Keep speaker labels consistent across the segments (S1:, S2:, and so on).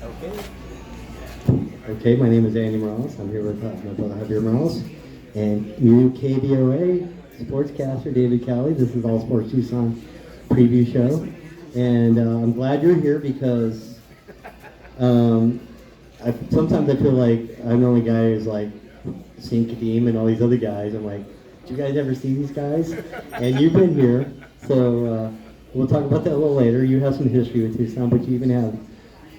S1: Okay.
S2: Okay, my name is Andy Morales. I'm here with my brother Javier Morales and new KVOA sportscaster David Kelly. This is All Sports Tucson preview show, and I'm glad you're here because sometimes I feel like I'm the only guy who's like seen Kadeem and all these other guys. I'm like, do you guys ever see these guys? And you've been here, so we'll talk about that a little later. You have some history with Tucson, but you even have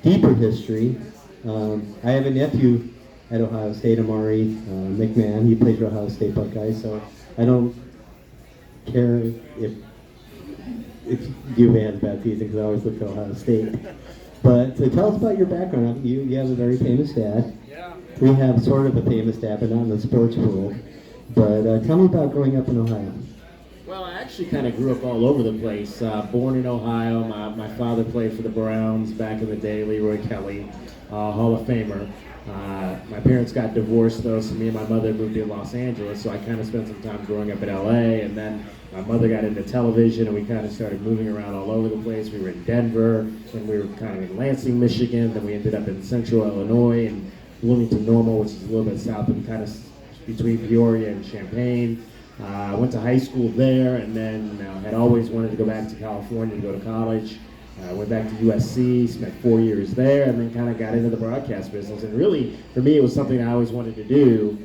S2: deeper history. I have a nephew at Ohio State, Amari McMahon. He plays for Ohio State Buckeyes, so I don't care if UVA has a bad season because I always look at Ohio State. But so tell us about your background. You have a very famous dad.
S1: Yeah.
S2: We have sort of a famous dad, but not in the sports world. But tell me about growing up in Ohio.
S1: Well, I actually kind of grew up all over the place. Born in Ohio. My father played for the Browns back in the day, Leroy Kelly, Hall of Famer. My parents got divorced, though, so me and my mother moved to Los Angeles, so I kind of spent some time growing up in LA, and then my mother got into television, and we kind of started moving around all over the place. We were in Denver, then we were kind of in Lansing, Michigan, then we ended up in central Illinois, and Bloomington Normal, which is a little bit south of kind of between Peoria and Champaign. I went to high school there, and then had always wanted to go back to California to go to college. Went back to USC, spent 4 years there, and then kind of got into the broadcast business. And really, for me, it was something I always wanted to do,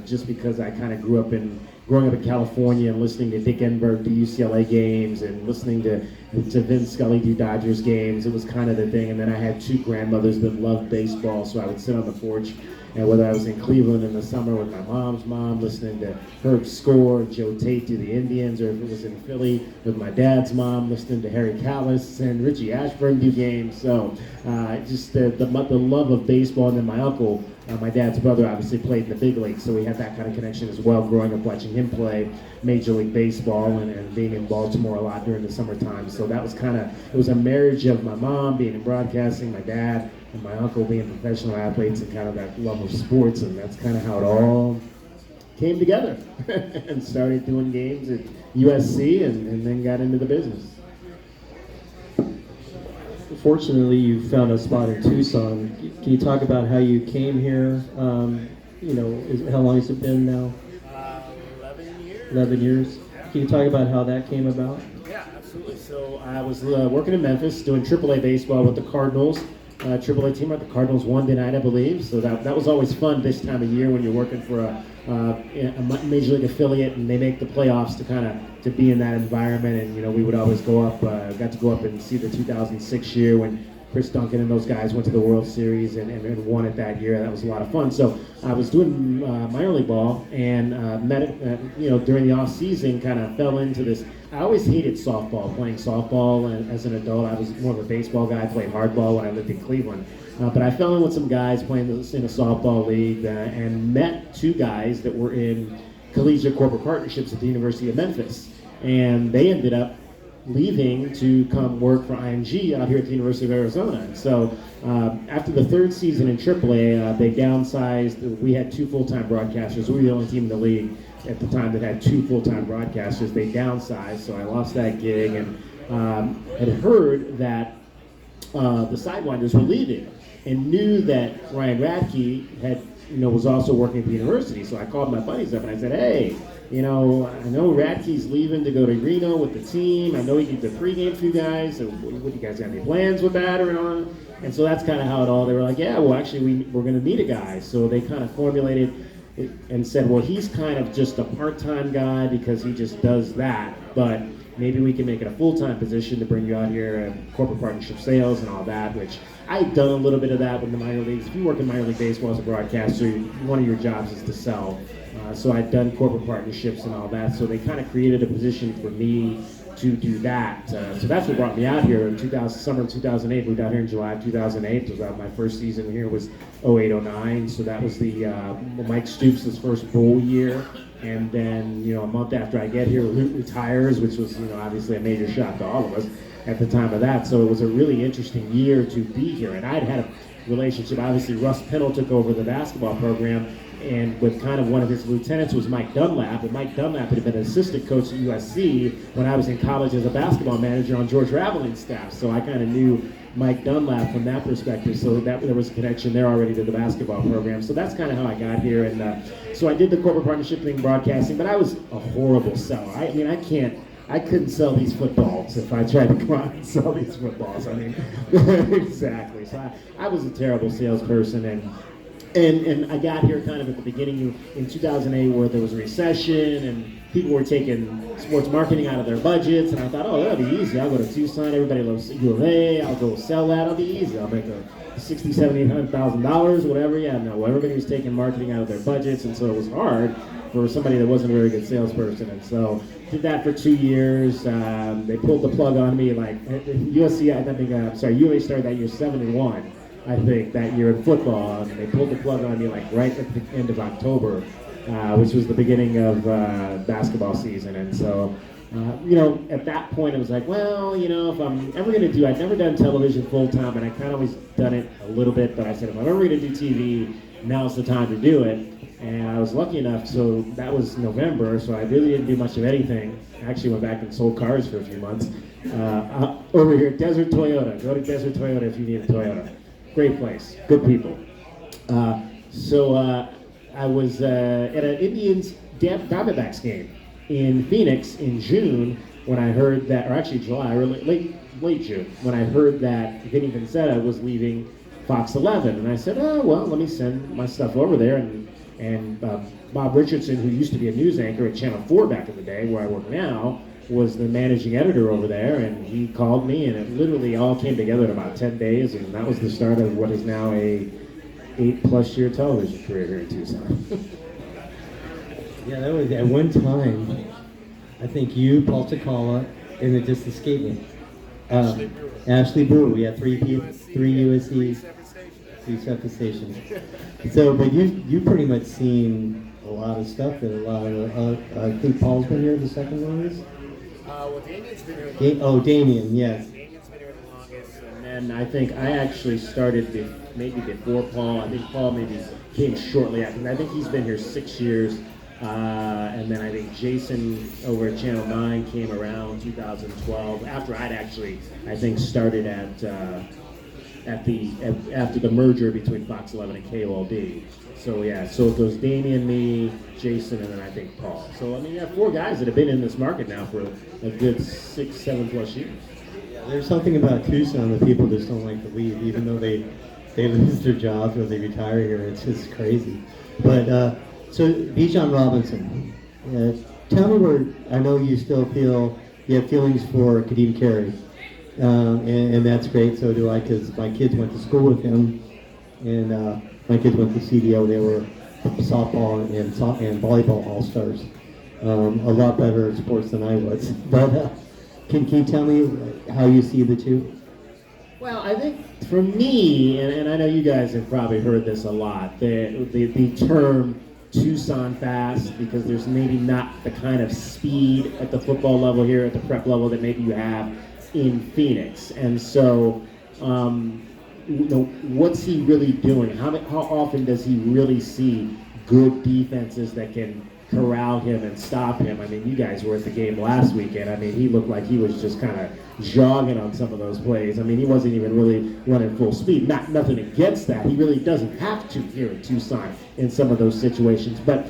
S1: just because I kind of growing up in California and listening to Dick Enberg do UCLA games and listening to Vince Scully do Dodgers games. It was kind of the thing. And then I had two grandmothers that loved baseball, so I would sit on the porch. And whether I was in Cleveland in the summer with my mom's mom, listening to Herb Score, Joe Tate do the Indians, or if it was in Philly with my dad's mom, listening to Harry Callis and Richie Ashburn do games. So just the love of baseball. And then my uncle, my dad's brother, obviously played in the big leagues, so we had that kind of connection as well, growing up watching him play Major League Baseball and being in Baltimore a lot during the summertime. So that was it was a marriage of my mom being in broadcasting, my dad, and my uncle being professional athletes, and kind of that love of sports, and that's kind of how it all came together. And started doing games at USC and then got into the business.
S3: Fortunately, you found a spot in Tucson. Can you talk about how you came here? How long has it been now?
S1: 11 years.
S3: 11 years. Can you talk about how that came about?
S1: Yeah, absolutely. So I was working in Memphis doing AAA baseball with the Cardinals. AAA team at the Cardinals won tonight, I believe. So that was always fun this time of year when you're working for a major league affiliate and they make the playoffs to be in that environment. And we would always got to go up and see the 2006 year when Chris Duncan and those guys went to the World Series and won it that year. That was a lot of fun. So I was doing minor league ball and during the off season kind of fell into this. I always hated softball, playing softball, and as an adult I was more of a baseball guy. I played hardball when I lived in Cleveland. But I fell in with some guys playing in a softball league and met two guys that were in collegiate corporate partnerships at the University of Memphis. And they ended up leaving to come work for IMG out here at the University of Arizona. And so after the third season in AAA, they downsized. We had two full-time broadcasters. We were the only team in the league at the time that had two full-time broadcasters. They downsized, so I lost that gig and had heard that the Sidewinders were leaving and knew that Ryan Radke was also working at the university. So I called my buddies up and I said, hey, I know Radke's leaving to go to Reno with the team. I know he did the pregame for you guys. So what do you guys have any plans with that or not? And so that's kind of how it all, they were like, yeah, well, actually, we're going to need a guy. So they kind of formulated and said, well, he's kind of just a part-time guy because he just does that. But maybe we can make it a full-time position to bring you out here, corporate partnership sales and all that, which I've done a little bit of that with the minor leagues. If you work in minor league baseball as a broadcaster, one of your jobs is to sell. So I'd done corporate partnerships and all that. So they kind of created a position for me to do that. So that's what brought me out here in summer of 2008. Moved out here in July of 2008. It was my first season here was 08-09. So that was the Mike Stoops' first bowl year. And then, a month after I get here, Lute retires, which was, obviously a major shock to all of us at the time of that. So it was a really interesting year to be here. And I'd had a relationship. Obviously, Russ Pennell took over the basketball program, and with kind of one of his lieutenants was Mike Dunlap. And Mike Dunlap had been an assistant coach at USC when I was in college as a basketball manager on George Raveling's staff. So I kind of knew Mike Dunlap from that perspective. So that there was a connection there already to the basketball program. So that's kind of how I got here. And so I did the corporate partnership thing, broadcasting, but I was a horrible seller. I mean, I couldn't sell these footballs if I tried to come out and sell these footballs. I mean, exactly. So I was a terrible salesperson, and I got here kind of at the beginning in 2008 where there was a recession and people were taking sports marketing out of their budgets, and I thought, oh, that'll be easy. I'll go to Tucson. Everybody loves U of A. I'll go sell that. It'll be easy. I'll make a $60,000, $70,000, $100,000, whatever. Yeah, no, everybody was taking marketing out of their budgets, and so it was hard for somebody that wasn't a very good salesperson. And so did that for 2 years. They pulled the plug on me. Like USC, I think, U of A started that year 7-1. I think that year in football, and they pulled the plug on me like right at the end of October, which was the beginning of basketball season. And so, at that point, it was like, well, if I'm ever going to I'd never done television full time, and I kind of always done it a little bit, but I said, if I'm ever going to do TV, now's the time to do it. And I was lucky enough, so that was November, so I really didn't do much of anything. I actually went back and sold cars for a few months. Over here, Desert Toyota. Go to Desert Toyota if you need a Toyota. Great place, good people. I was at an Indians Diamondbacks game in Phoenix in June when I heard that, or actually July, or late June, when I heard that Vinny Vincetta was leaving Fox 11. And I said, oh, well, let me send my stuff over there. And Bob Richardson, who used to be a news anchor at Channel 4 back in the day, where I work now, was the managing editor over there, and he called me, and it literally all came together in about 10 days, and that was the start of what is now a 8+ year television career here in Tucson.
S2: Yeah, that was at one time, I think you, Paul Takala, and it just escaped me. Ashley Brewer. We had three USC, 3 separate stations. So, but you pretty much seen a lot of stuff that a lot of, I think Paul's been here the second longest?
S1: Damien's been here the longest.
S2: Damien, yes.
S1: Damien's been here the longest, and then I think I actually started maybe before Paul. I think Paul maybe came shortly after. I think he's been here 6 years, and then I think Jason over at Channel 9 came around 2012 after I'd actually, I think, started after the merger between Fox 11 and KVOA. So yeah, so it goes Damien, me, Jason, and then I think Paul. So I mean, you have 4 guys that have been in this market now for a good 6, 7+ years.
S2: There's something about Tucson that people just don't like to leave, even though they lose their jobs or they retire here. It's just crazy. But so Bijan Robinson, tell me where, I know you still feel you have feelings for Kadeem Carey, and that's great. So do I, because my kids went to school with him, and my kids went to CDO. They were softball and volleyball all-stars. A lot better at sports than I was. But can you tell me how you see the two?
S1: Well, I think for me, and I know you guys have probably heard this a lot, the term Tucson fast, because there's maybe not the kind of speed at the football level here, at the prep level, that maybe you have in Phoenix. And so, what's he really doing? How often does he really see good defenses that can corral him and stop him? I mean, you guys were at the game last weekend. I mean, he looked like he was just kind of jogging on some of those plays. I mean, he wasn't even really running full speed. Nothing against that. He really doesn't have to here in Tucson in some of those situations. But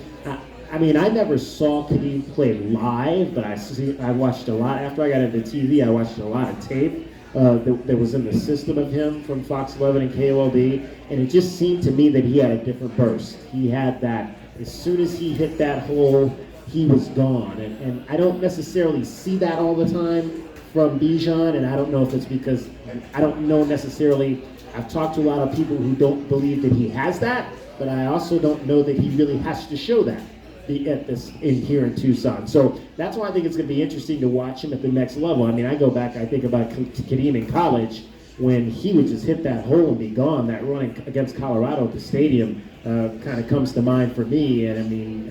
S1: I mean, I never saw Kadeem play live, but I watched a lot. After I got into TV, I watched a lot of tape that was in the system of him from Fox 11 and KOLD, and it just seemed to me that he had a different burst. He had that, as soon as he hit that hole, he was gone. And I don't necessarily see that all the time from Bijan, and I don't know if it's because, I don't know necessarily, I've talked to a lot of people who don't believe that he has that, but I also don't know that he really has to show that here in Tucson. So that's why I think it's going to be interesting to watch him at the next level. I mean, I go back, I think about Kadeem in college, when he would just hit that hole and be gone. That running against Colorado at the stadium kind of comes to mind for me. And I mean,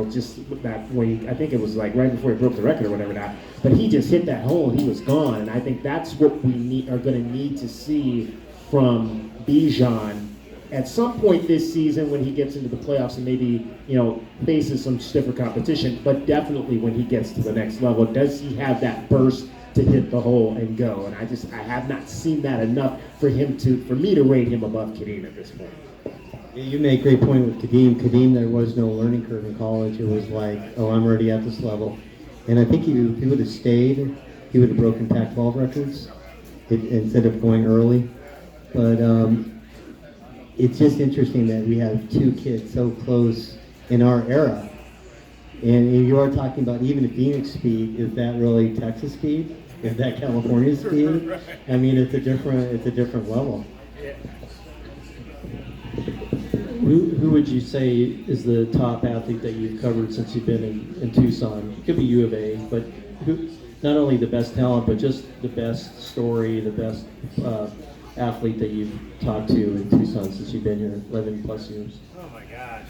S1: just that way, I think it was like right before he broke the record or whatever now, but he just hit that hole and he was gone. And I think that's what we are going to need to see from Bijan at some point this season when he gets into the playoffs and maybe, faces some stiffer competition, but definitely when he gets to the next level. Does he have that burst to hit the hole and go. And I have not seen that enough for me to rate him above Kadeem at this point.
S2: Yeah, you make a great point with Kadeem. Kadeem, there was no learning curve in college. It was like, oh, I'm already at this level. And I think if he would have stayed, he would have broken Pac-12 records instead of going early. But it's just interesting that we have two kids so close in our era. And you are talking about even the Phoenix speed, is that really Texas speed? Is that California speed?
S1: Right.
S2: I mean, it's a different level.
S3: Who would you say is the top athlete that you've covered since you've been in Tucson? It could be U of A, but who, not only the best talent, but just the best story, the best athlete that you've talked to in Tucson since you've been here 11 plus years?
S1: Oh my gosh.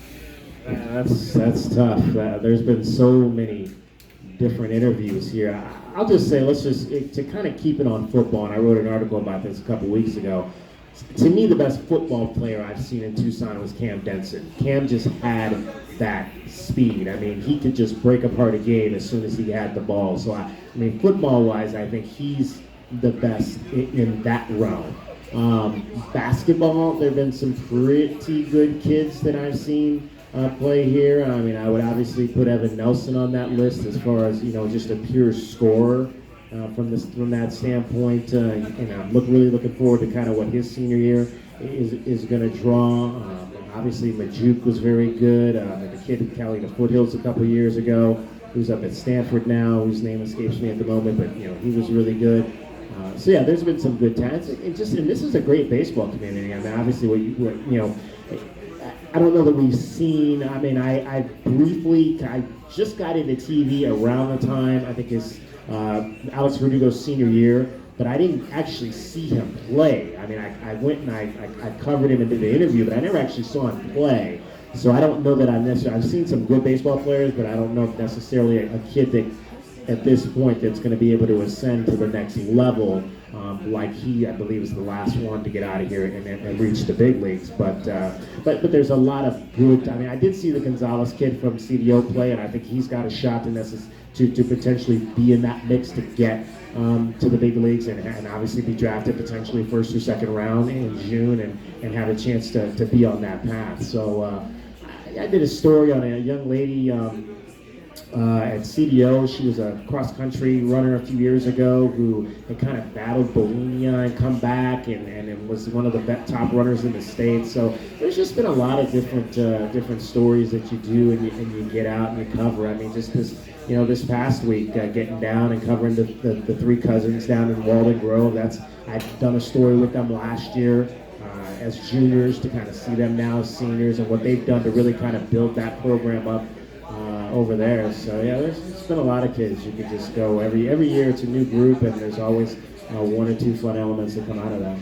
S1: That's tough. There's been so many different interviews here. I'll just say, to kind of keep it on football, and I wrote an article about this a couple weeks ago. To me, the best football player I've seen in Tucson was Cam Denson. Cam just had that speed. I mean, he could just break apart a game as soon as he had the ball. So, I mean, football-wise, I think he's the best in that realm. Basketball, there have been some pretty good kids that I've seen play here. I mean, I would obviously put Evan Nelson on that list as far as, just a pure scorer. From that standpoint, I'm really looking forward to kind of what his senior year is going to draw. Obviously, Majuk was very good. The kid who carried the Foothills a couple years ago, who's up at Stanford now, whose name escapes me at the moment, but he was really good. So yeah, there's been some good talents, and this is a great baseball community. I mean, obviously, I don't know that we've seen. I mean, I just got into TV around the time I think his Alex Verdugo's senior year, but I didn't actually see him play. I mean, I went and I covered him and did the interview, but I never actually saw him play. So I don't know that I've seen some good baseball players, but I don't know if necessarily a kid that at this point that's going to be able to ascend to the next level, like he, I believe, is the last one to get out of here and reach the big leagues. But there's a lot of good. I mean, I did see the Gonzalez kid from CDO play, and I think he's got a shot to potentially be in that mix to get to the big leagues and obviously be drafted potentially first or second round in June and have a chance to be on that path. So I did a story on a young lady at CDO. She was a cross-country runner a few years ago who had kind of battled bulimia and come back and was one of the top runners in the state. So there's just been a lot of different stories that you do and you get out and you cover. I mean, just this past week, getting down and covering the three cousins down in Walden Grove. I've done a story with them last year as juniors to kind of see them now as seniors and what they've done to really kind of build that program up over there. So yeah, there's been a lot of kids. You could just go every year. It's a new group, and there's always one or two fun elements that come out of that.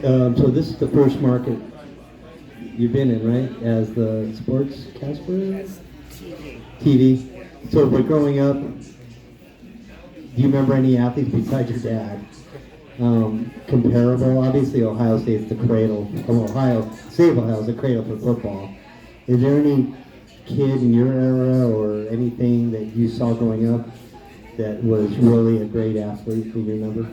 S2: So this is the first market you've been in, right? As the sportscaster?
S1: As
S2: TV. So, but growing up, do you remember any athletes besides your dad? Comparable, obviously Ohio State's the cradle. State of Ohio is the cradle for football. Is there any kid in your era or anything that you saw growing up that was really a great athlete that you remember?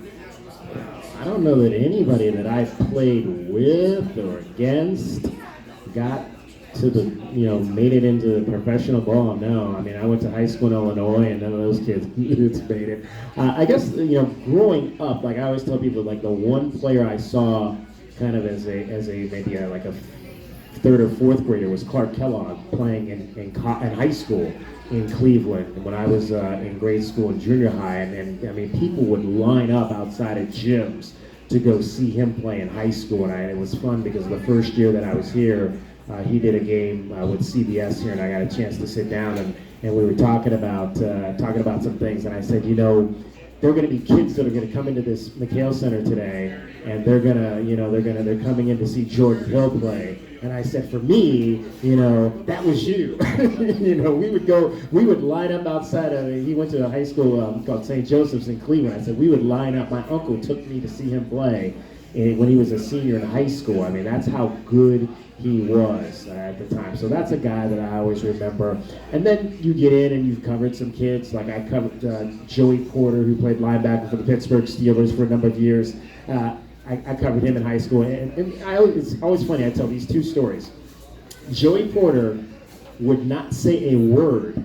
S1: I don't know that anybody that I played with or against got to made it into the professional ball. No, I mean, I went to high school in Illinois, and none of those kids made it. I guess, growing up, like I always tell people, like the one player I saw kind of as a third or fourth grader was Clark Kellogg playing in high school in Cleveland when I was in grade school and junior high, and I mean, people would line up outside of gyms to go see him play in high school, and it was fun because the first year that I was here, he did a game with CBS here, and I got a chance to sit down and we were talking about some things, and I said, there are going to be kids that are going to come into this McHale Center today, and they're coming in to see Jordan Hill play. And I said, for me, that was you. we would line up outside of. He went to a high school called St. Joseph's in Cleveland. I said we would line up. My uncle took me to see him play, when he was a senior in high school. I mean, that's how good he was at the time. So that's a guy that I always remember. And then you get in and you've covered some kids. Like I covered Joey Porter, who played linebacker for the Pittsburgh Steelers for a number of years. I covered him in high school. And it's always funny, I tell these two stories. Joey Porter would not say a word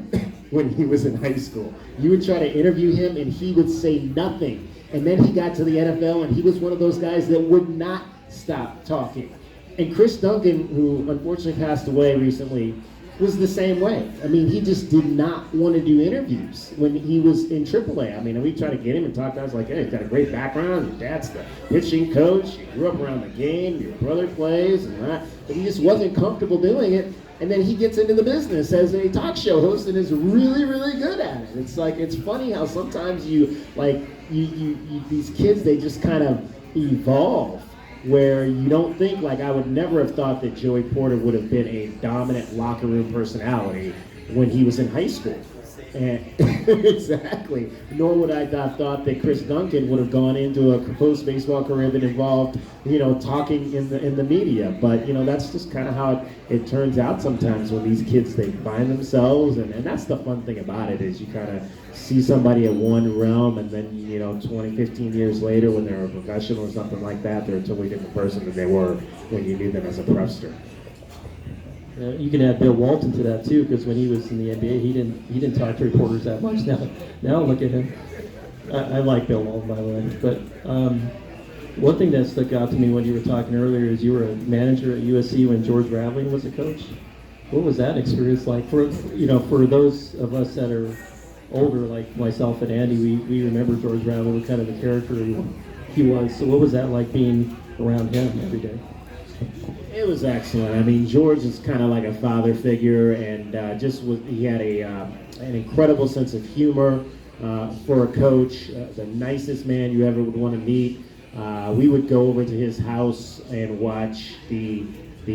S1: when he was in high school. You would try to interview him and he would say nothing. And then he got to the NFL and he was one of those guys that would not stop talking. And Chris Duncan, who unfortunately passed away recently, was the same way. I mean, he just did not want to do interviews when he was in AAA. I mean, we tried to get him and talk to us like, hey, he's got a great background. Your dad's the pitching coach. You grew up around the game. Your brother plays and that. But he just wasn't comfortable doing it. And then he gets into the business as a talk show host and is really, really good at it. It's like, it's funny how sometimes you these kids, they just kind of evolve, where you don't think, like I would never have thought that Joey Porter would have been a dominant locker room personality when he was in high school. And exactly. Nor would I have thought that Chris Duncan would have gone into a post-baseball career that involved, talking in the media. But, that's just kind of how it turns out sometimes when these kids, they find themselves. And that's the fun thing about it, is you kind of see somebody at one realm and then, 20, 15 years later when they're a professional or something like that, they're a totally different person than they were when you knew them as a prepster.
S3: You can add Bill Walton to that too, because when he was in the NBA, he didn't talk to reporters that much. Now look at him. I like Bill Walton, by the way. But one thing that stuck out to me when you were talking earlier is you were a manager at USC when George Raveling was a coach. What was that experience like for those of us that are older, like myself and Andy? We remember George Raveling, kind of the character he was. So what was that like being around him every day?
S1: It was excellent. I mean, George is kind of like a father figure, and he had an incredible sense of humor for a coach, the nicest man you ever would want to meet. We would go over to his house and watch the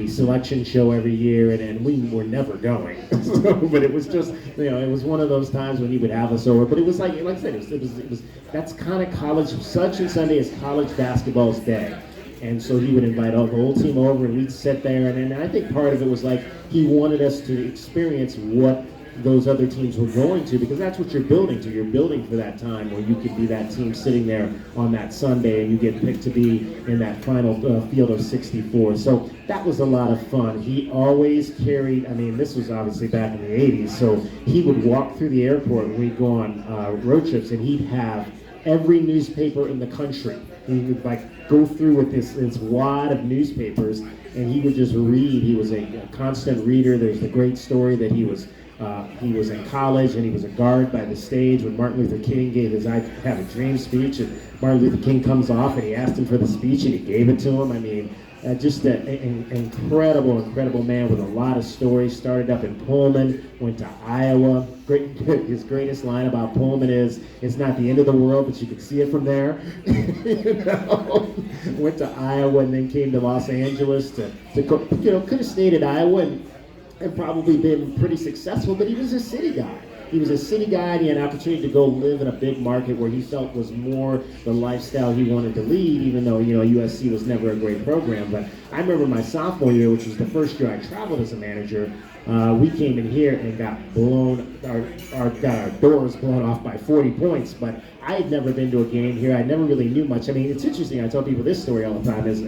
S1: selection show every year, and we were never going. But it was just, it was one of those times when he would have us over. But it was like I said, it was that's kind of college. Selection Sunday is college basketball's day. And so he would invite the whole team over, and we'd sit there. And I think part of it was like he wanted us to experience what those other teams were going to, because that's what you're building to. You're building for that time where you could be that team sitting there on that Sunday, and you get picked to be in that final field of 64. So that was a lot of fun. He always carried, this was obviously back in the 80s, so he would walk through the airport when we'd go on road trips, and he'd have every newspaper in the country. He would go through with this wad of newspapers, and he would just read. He was a constant reader. There's the great story that he was in college, and he was a guard by the stage when Martin Luther King gave his "I Have a Dream" speech, and Martin Luther King comes off, and he asked him for the speech, and he gave it to him. Just an incredible man with a lot of stories. Started up in Pullman, went to Iowa. His greatest line about Pullman is, "It's not the end of the world, but you can see it from there." Went to Iowa and then came to Los Angeles could have stayed at Iowa and probably been pretty successful, but he was a city guy. He was a city guy, and he had an opportunity to go live in a big market where he felt was more the lifestyle he wanted to lead, even though, USC was never a great program. But I remember my sophomore year, which was the first year I traveled as a manager, we came in here and got our doors blown off by 40 points, but I had never been to a game here. I never really knew much. It's interesting. I tell people this story all the time. Is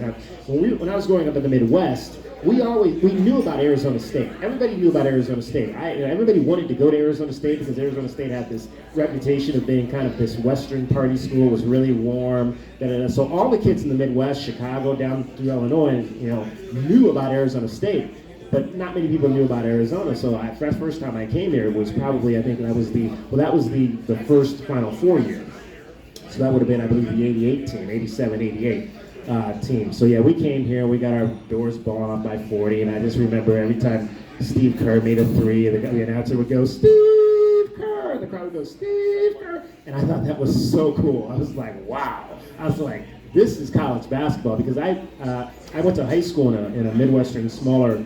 S1: when I was growing up in the Midwest, we knew about Arizona State. Everybody knew about Arizona State. Everybody wanted to go to Arizona State because Arizona State had this reputation of being kind of this Western party school. It was really warm. So all the kids in the Midwest, Chicago down through Illinois, knew about Arizona State. But not many people knew about Arizona. So the first time I came here was probably, I think that was the first Final Four year. So that would have been, I believe, the 88 team, 87, 88 team. So yeah, we came here, we got our doors blown off by 40, and I just remember every time Steve Kerr made a three, the announcer would go, "Steve Kerr!" and the crowd would go, "Steve Kerr!" And I thought that was so cool. I was like, wow. I was like, this is college basketball, because I went to high school in a Midwestern, smaller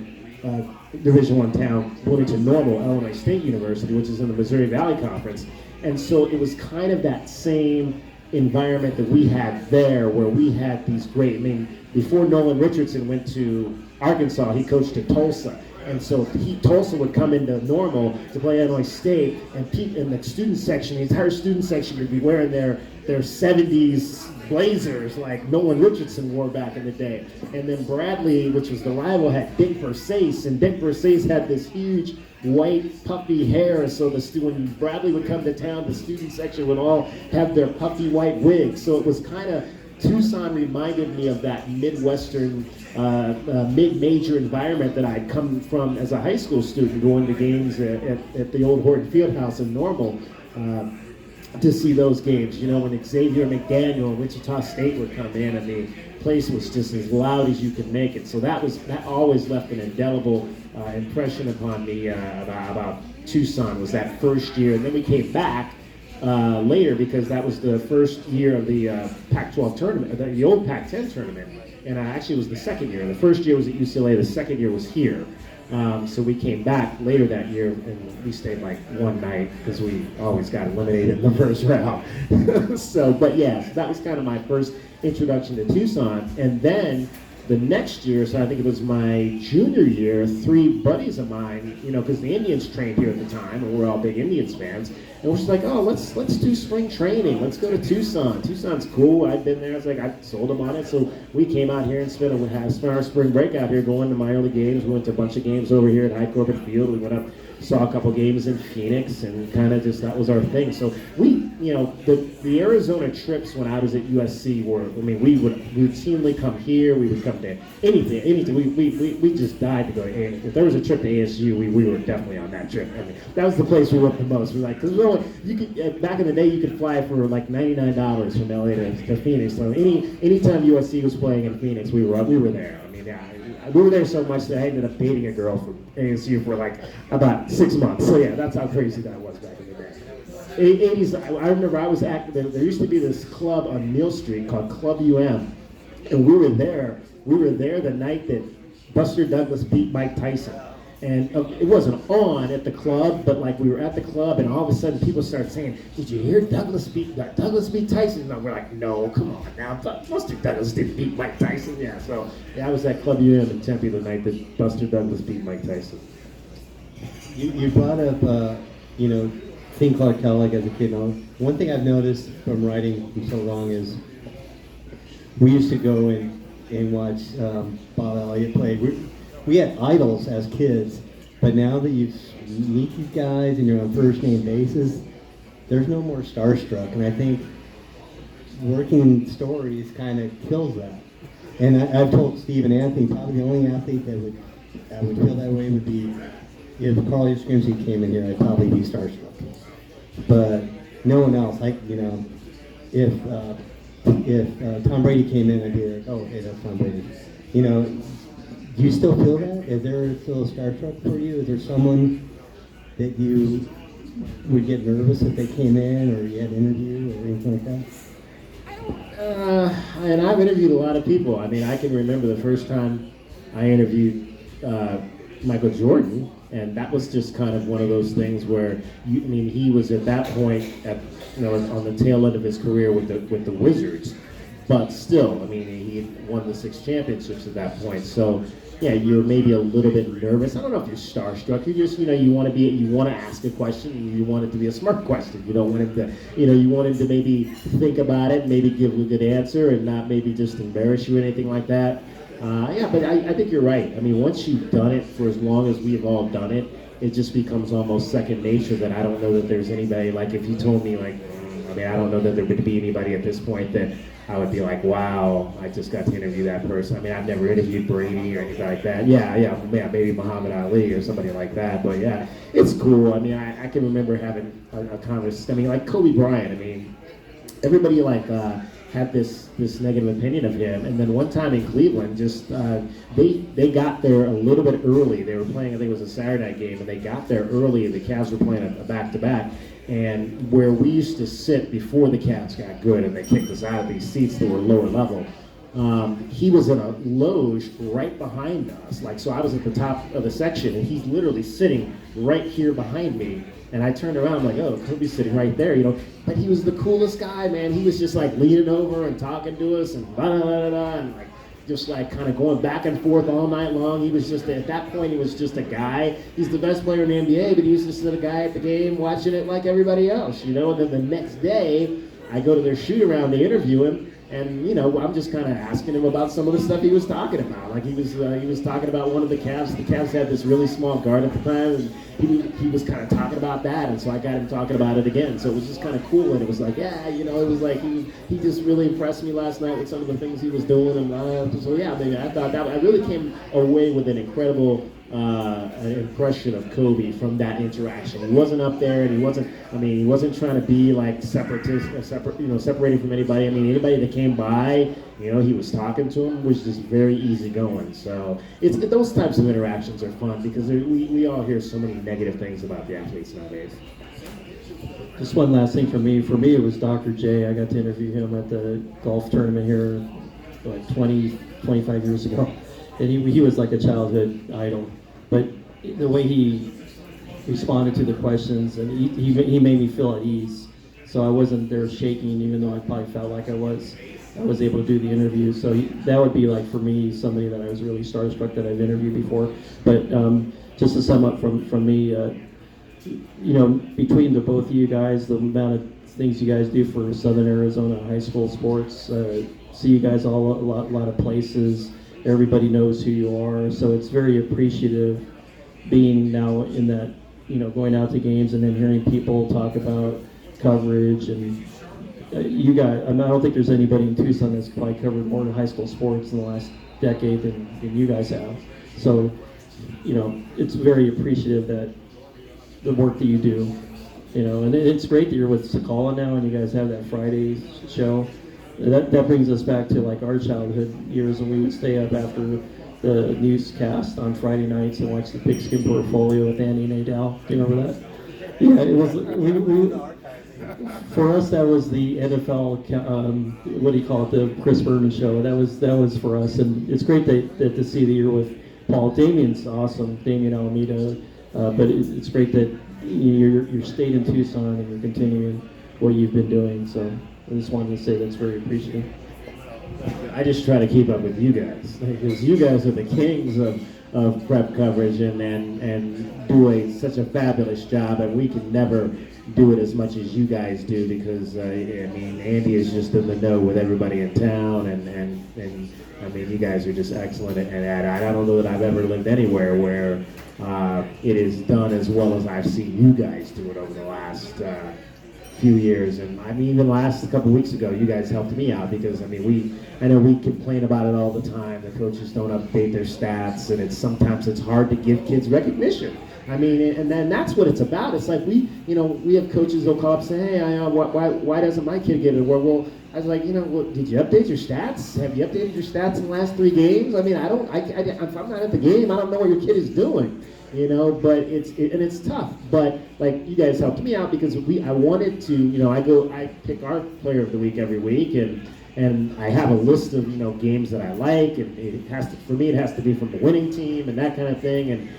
S1: Division I town, Bloomington Normal, Illinois State University, which is in the Missouri Valley Conference. And so it was kind of that same environment that we had there, where we had these great, I mean, before Nolan Richardson went to Arkansas, he coached at Tulsa. And so Tulsa would come into Normal to play Illinois State, and in the student section, the entire student section would be wearing their 70s blazers like Nolan Richardson wore back in the day. And then Bradley, which was the rival, had Dick Versace, and Dick Versace had this huge white puffy hair. So when Bradley would come to town, the student section would all have their puffy white wigs. So it was kind of, Tucson reminded me of that Midwestern, mid-major environment that I'd come from as a high school student, going to games at the old Horton Fieldhouse in Normal to see those games. You know, when Xavier McDaniel and Wichita State would come in, and the place was just as loud as you could make it. So that always left an indelible impression upon me about Tucson, was that first year. And then we came back later, because that was the first year of the Pac-12 tournament, the old Pac-10 tournament, and actually it was the second year. The first year was at UCLA, the second year was here. So we came back later that year, and we stayed like one night because we always got eliminated in the first round. So, but yes, that was kind of my first introduction to Tucson. And then the next year, so I think it was my junior year, 3 buddies of mine, you know, because the Indians trained here at the time, and we're all big Indians fans, and we're just like, oh, let's do spring training. Let's go to Tucson. Tucson's cool. I'd been there. I was like, I sold them on it. So we came out here and spent our spring break out here, going to minor league games. We went to a bunch of games over here at High Corbett Field. We went up, saw a couple games in Phoenix, and kind of just, that was our thing. So we, you know, the Arizona trips when I was at USC were, I mean, we would routinely come here. We would come to anything. We just died to go to anything. If there was a trip to ASU, we were definitely on that trip. I mean, that was the place we went the most. We were like, because you could, back in the day, you could fly for like $99 from LA to Phoenix. So anytime USC was playing in Phoenix, we were there. I mean, yeah, we were there so much that I ended up dating a girl from ASU for like about 6 months. So yeah, that's how crazy that was back in the day. 80s, I remember I was active. There used to be this club on Mill Street called Club UM, and we were there the night that Buster Douglas beat Mike Tyson. And it wasn't on at the club, but like we were at the club, and all of a sudden people started saying, "Did you hear Douglas beat Tyson?" And we're like, "No, come on now, Buster Douglas didn't beat Mike Tyson." Yeah, so yeah, I was at Club UM in Tempe the night that Buster Douglas beat Mike Tyson.
S2: You brought up, you know, seeing Clark Kellogg as a kid. Now, one thing I've noticed from writing for so long is we used to go and watch Bob Elliott play. We had idols as kids, but now that you meet these guys and you're on first name basis, there's no more Starstruck. And I think working stories kind of kills that. And I've told Steve and Anthony, probably the only athlete that would feel that way would be if Carl Yastrzemski came in here, I'd probably be Starstruck. But no one else. Like, you know, if Tom Brady came in, I'd be like, oh, hey, that's Tom Brady. You know, do you still feel that? Is there still a Starstruck for you? Is there someone that you would get nervous if they came in, or you had an interview or anything like that?
S1: And I've interviewed a lot of people. I mean, I can remember the first time I interviewed Michael Jordan, and that was just kind of one of those things where he was at that point on the tail end of his career with the Wizards, but still, I mean, he had won the 6 championships at that point. So yeah, you're maybe a little bit nervous. I don't know if you're starstruck. You just, you want to ask a question, and you want it to be a smart question. You don't want him to, you want him to maybe think about it, maybe give a good answer, and not maybe just embarrass you or anything like that. Yeah, but I think you're right. I mean, once you've done it for as long as we've all done it, it just becomes almost second nature. That I don't know that there's anybody, like if you told me, like, I mean, I don't know that there would be anybody at this point that I would be like, wow, I just got to interview that person. I mean, I've never interviewed Brady or anything like that. Yeah, maybe Muhammad Ali or somebody like that. But yeah, it's cool. I mean, I can remember having a conversation. I mean, like Kobe Bryant. I mean, everybody had this negative opinion of him, and then one time in Cleveland, just they got there a little bit early. They were playing, I think it was a Saturday night game, and they got there early, and the Cavs were playing a back-to-back. And where we used to sit before the Cavs got good, and they kicked us out of these seats that were lower level, he was in a loge right behind us. Like, so I was at the top of the section, and he's literally sitting right here behind me. And I turned around, I'm like, oh, Kobe's sitting right there, you know. But he was the coolest guy, man. He was just like leaning over and talking to us and blah, blah, blah, blah, and like just like kind of going back and forth all night long. He was just, at that point, he was just a guy. He's the best player in the NBA, but he was just a guy at the game watching it like everybody else, you know. And then the next day, I go to their shoot around to interview him. And, you know, I'm just kind of asking him about some of the stuff he was talking about. Like he was talking about one of the Cavs. The Cavs had this really small guard at the time, and he was kind of talking about that. And so I got him talking about it again. So it was just kind of cool. And it was like, yeah, you know, it was like he just really impressed me last night with some of the things he was doing. And so yeah, I thought that I really came away with an incredible impression of Kobe from that interaction. He wasn't up there, and he wasn't trying to be like separating from anybody. I mean, anybody that came by, you know, he was talking to him, was just very easygoing. So it's those types of interactions are fun because we all hear so many negative things about the athletes nowadays.
S3: Just one last thing for me. For me, it was Dr. J. I got to interview him at the golf tournament here like 25 years ago. And he was like a childhood idol. But the way he responded to the questions, and he made me feel at ease. So I wasn't there shaking, even though I probably felt like I was. I was able to do the interview. So that would be like, for me, somebody that I was really starstruck that I've interviewed before. But just to sum up from me, you know, between the both of you guys, the amount of things you guys do for Southern Arizona high school sports, see you guys all a lot of places. Everybody knows who you are, so it's very appreciative being now in that, you know, going out to games and then hearing people talk about coverage. And you guys, I don't think there's anybody in Tucson that's probably covered more high school sports in the last decade than you guys have. So, you know, it's very appreciative that the work that you do, you know, and it's great that you're with Sakala now and you guys have that Friday show. That brings us back to like our childhood years when we would stay up after the newscast on Friday nights and watch the Pigskin Portfolio with Andy and Adele. Do you remember that? Yeah, it was. For us, that was the NFL. What do you call it? The Chris Berman show. That was for us, and it's great that to see that you're with Paul. Damien's awesome, Damien Alameda. But it's great that you're stayed in Tucson and you're continuing what you've been doing. So I just wanted to say that's very appreciative.
S1: I just try to keep up with you guys because you guys are the kings of prep coverage and do such a fabulous job, and we can never do it as much as you guys do because I mean, Andy is just in the know with everybody in town, and I mean, you guys are just excellent at that. I don't know that I've ever lived anywhere where it is done as well as I've seen you guys do it over the last few years. And I mean, even last couple weeks ago, you guys helped me out because I mean, I know we complain about it all the time. The coaches don't update their stats, and sometimes it's hard to give kids recognition. I mean, and then that's what it's about. It's like we have coaches that'll call up and say, hey, why doesn't my kid get an award? Well, I was like, did you update your stats? Have you updated your stats in the last 3 games? I mean, if I'm not at the game, I don't know what your kid is doing. But it's tough. But like you guys helped me out because I wanted to, I pick our player of the week every week, and I have a list of games that I like, and it has to be from the winning team and that kind of thing, and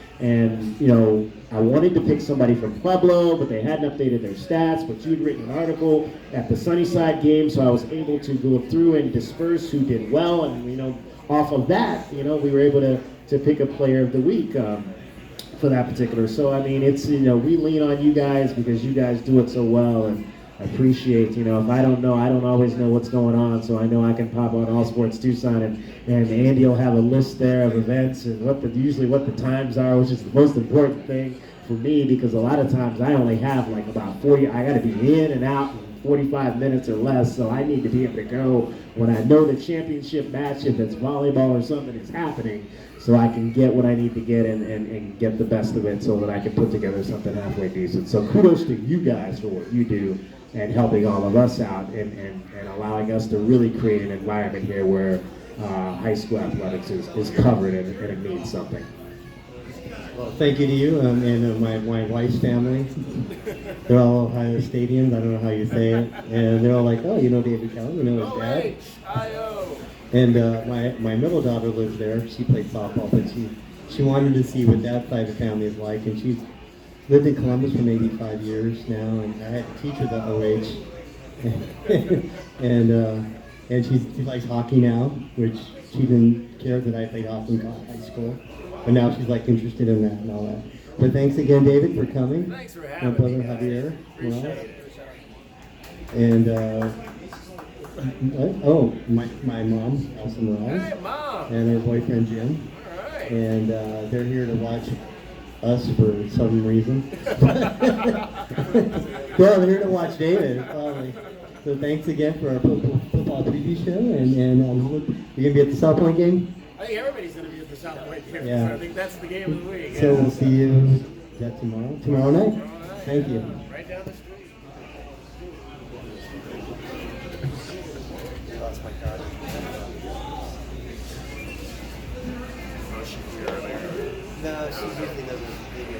S1: I wanted to pick somebody from Pueblo, but they hadn't updated their stats. But you'd written an article at the Sunnyside game, so I was able to go through and disperse who did well, and off of that, we were able to pick a player of the week for that particular. So I mean, it's we lean on you guys because you guys do it so well, and I appreciate, if I don't know, I don't always know what's going on, so I know I can pop on All Sports Tucson, and Andy will have a list there of events and usually what the times are, which is the most important thing for me, because a lot of times I only have like about 40, I got to be in and out in 45 minutes or less, so I need to be able to go when I know the championship match, if it's volleyball or something is happening, so I can get what I need to get and get the best of it so that I can put together something halfway decent. So kudos to you guys for what you do and helping all of us out and allowing us to really create an environment here where high school athletics is covered and it means something.
S2: Well, thank you to you and my wife's family. They're all Ohio Stadiums. I don't know how you say it. And they're all like, oh, David Kelly, his dad. And my middle daughter lives there. She played softball, but she wanted to see what that side of the family is like, and lived in Columbus for maybe 5 years now, and I had to teach her the OH. And she likes hockey now, which she didn't care that I played hockey in high school. But now she's like interested in that and all that. But thanks again, David, for coming.
S4: Thanks for
S2: My
S4: having
S2: brother
S4: me, guys.
S2: Javier.
S4: Appreciate
S2: Morales.
S4: it.
S2: And my mom, Elsa Morales,
S4: Hey, Mom.
S2: and her boyfriend Jim.
S4: All right.
S2: And they're here to watch us for some reason. Well, they're here to watch David, probably. So thanks again for our football preview show. And you're going to be at the South Point game?
S4: I think everybody's going to be at the South Point game.
S2: Yeah.
S4: So I think that's the game of the week.
S2: So we'll see you, is that tomorrow? Tomorrow night? Thank you.
S4: Right down the street.
S5: Lost my card. No, she usually doesn't give you